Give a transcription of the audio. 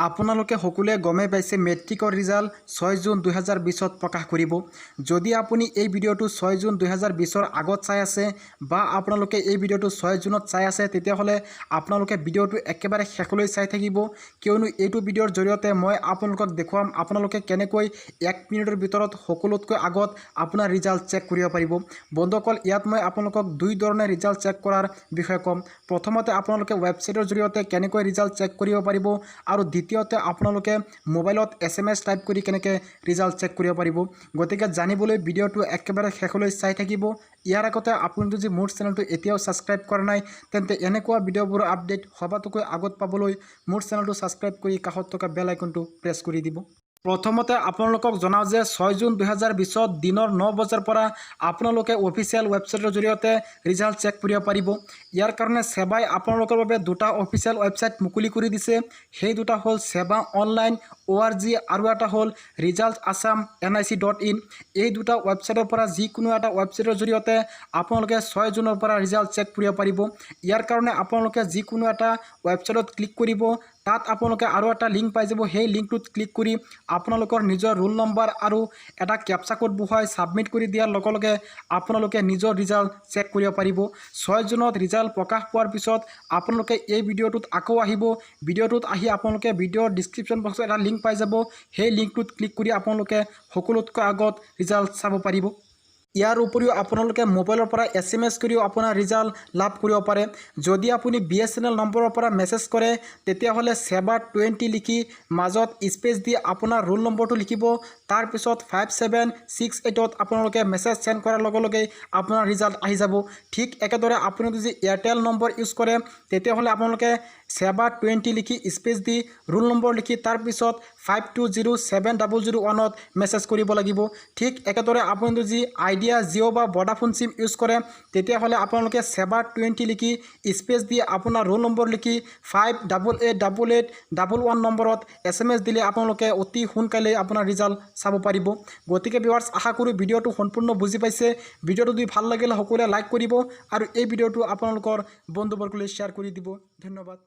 আপোনালোকে সকলোৱে গমে পাইছে মেট্ৰিকৰ ৰিজাল্ট 6 জুন 2020 প্ৰকাশ কৰিব। যদি আপুনি এই ভিডিঅ'টো 6 জুন 2020 আগত চাই আছে বা আপোনালোকে এই ভিডিঅ'টো 6 জুনত চাই আছে তেতিয়াহ'লে আপোনালোকে ভিডিঅ'টো একেবাৰে শেষলৈ চাই থাকিব, কিয়নো এইটো ভিডিঅ'ৰ জৰিয়তে মই আপোনালোকক দেখুৱাম আপোনালোকে কেনেকৈ 1 মিনিটৰ ভিতৰত সকলোতকৈ আগত আপোনাৰ ৰিজাল্ট চেক কৰিব পাৰিব। বন্ধুসকল, ইয়াত মই আপোনালোকক দুই ধৰণে ৰিজাল্ট চেক কৰাৰ বিষয়ে ক'ম। প্ৰথমতে আপোনালোকে ৱেবছাইটৰ জৰিয়তে কেনেকৈ ৰিজাল্ট চেক কৰিব পাৰিব আৰু দ্বিতীয়তে আপোনালোকে মোবাইলত SMS টাইপ কৰি কেনেকৈ ৰিজাল্ট চেক কৰিব পাৰিব। গতিকে জানিবলৈ ভিডিঅ'টো একেবাৰে শেষলৈ চাই থাকিব। ইয়াৰ আগতে আপুনি যদি মোৰ চেনেলটো এতিয়াও ছাবস্ক্ৰাইব কৰা নাই তেন্তে এনেকুৱা ভিডিঅ'বোৰৰ আপডেট সবাতোকৈ আগত পাবলৈ মোৰ চেনেলটো ছাবস্ক্ৰাইব কৰি কাষত থকা বেল আইকনটো প্ৰেছ কৰি দিব। প্ৰথমতে আপোনালোকক জনাওঁ যে 6 জুন 2020 দিনৰ 9 বজাৰ পৰা আপোনালোকে অফিচিয়েল ৱেবছাইটৰ জৰিয়তে ৰিজাল্ট চেক কৰিব পাৰিব। ইয়াৰ কাৰণে সেবাই আপোনালোকৰ বাবে দুটা অফিচিয়েল ৱেবছাইট মুকলি কৰি দিছে। সেই দুটা হ'ল SEBA অনলাইন ORG আৰু এটা হ'ল ৰিজাল্ট আছাম nic.in। এই দুটা ৱেবছাইটৰ পৰা যিকোনো এটা ৱেবছাইটৰ জৰিয়তে আপোনালোকে 6 জুনৰ পৰা ৰিজাল্ট চেক কৰিব পাৰিব। ইয়াৰ কাৰণে আপোনালোকে যিকোনো এটা ৱেবছাইটত ক্লিক কৰিব, তাত আপোনালোকে আৰু এটা লিংক পাই যাব। সেই লিংকটোত ক্লিক কৰি আপোনালোকৰ নিজৰ ৰোল নম্বৰ আৰু এটা কেপচা কোড বহুৱাই ছাবমিট কৰি দিয়াৰ লগে লগে আপোনালোকে নিজৰ ৰিজাল্ট চেক কৰিব পাৰিব। 6 জুনত ৰিজাল্ট প্ৰকাশ পোৱাৰ পিছত আপোনালোকে এই ভিডিঅ'টোত আকৌ আহিব। ভিডিঅ'টোত আহি আপোনালোকে ভিডিঅ'ৰ ডিছক্ৰিপশ্যন বক্সত এটা লিংক পাই যাব। সেই লিংকটোত ক্লিক কৰি আপোনালোকে সকলোতকৈ আগত ৰিজাল্ট চাব পাৰিব। ইয়াৰ উপৰিও আপোনালোকে মোবাইলৰ পৰা SMS কৰিও আপোনাৰ ৰিজাল্ট লাভ কৰিব পাৰে। যদি আপুনি BSNL নম্বৰৰ পৰা মেছেজ কৰে তেতিয়াহ'লে SEBA 20 লিখি মাজত স্পেচ দি আপোনাৰ ৰোল নম্বৰটো লিখিব। তাৰপিছত 5768ত আপোনালোকে মেছেজ চেণ্ড কৰাৰ লগে লগে আপোনাৰ ৰিজাল্ট আহি যাব। ঠিক একেদৰে আপুনি যদি এয়াৰটেল নম্বৰ ইউজ কৰে তেতিয়াহ'লে আপোনালোকে SEBA 20 লিখি স্পেচ দি ৰোল নম্বৰ লিখি তাৰপিছত 520701ত মেছেজ কৰিব লাগিব। ঠিক একেদৰে আপুনি যদি আইডিয়া, জিঅ' বা ভোডাফোন চিম ইউজ কৰে তেতিয়াহ'লে আপোনালোকে SEBA 20 লিখি স্পেচ দি আপোনাৰ ৰোল নম্বৰ লিখি 588811 নম্বৰত SMS দিলে আপোনালোকে অতি সোনকালে আপোনাৰ ৰিজাল্ট চাব পাৰিব। গতিকে ভিউৱাৰ্ছ, আশা কৰোঁ ভিডিঅ'টো সম্পূৰ্ণ বুজি পাইছে। ভিডিঅ'টো যদি ভাল লাগিলে সকলোৱে লাইক কৰিব আৰু এই ভিডিঅ'টো আপোনালোকৰ বন্ধুবৰ্গলৈ শ্বেয়াৰ কৰি দিব। ধন্যবাদ।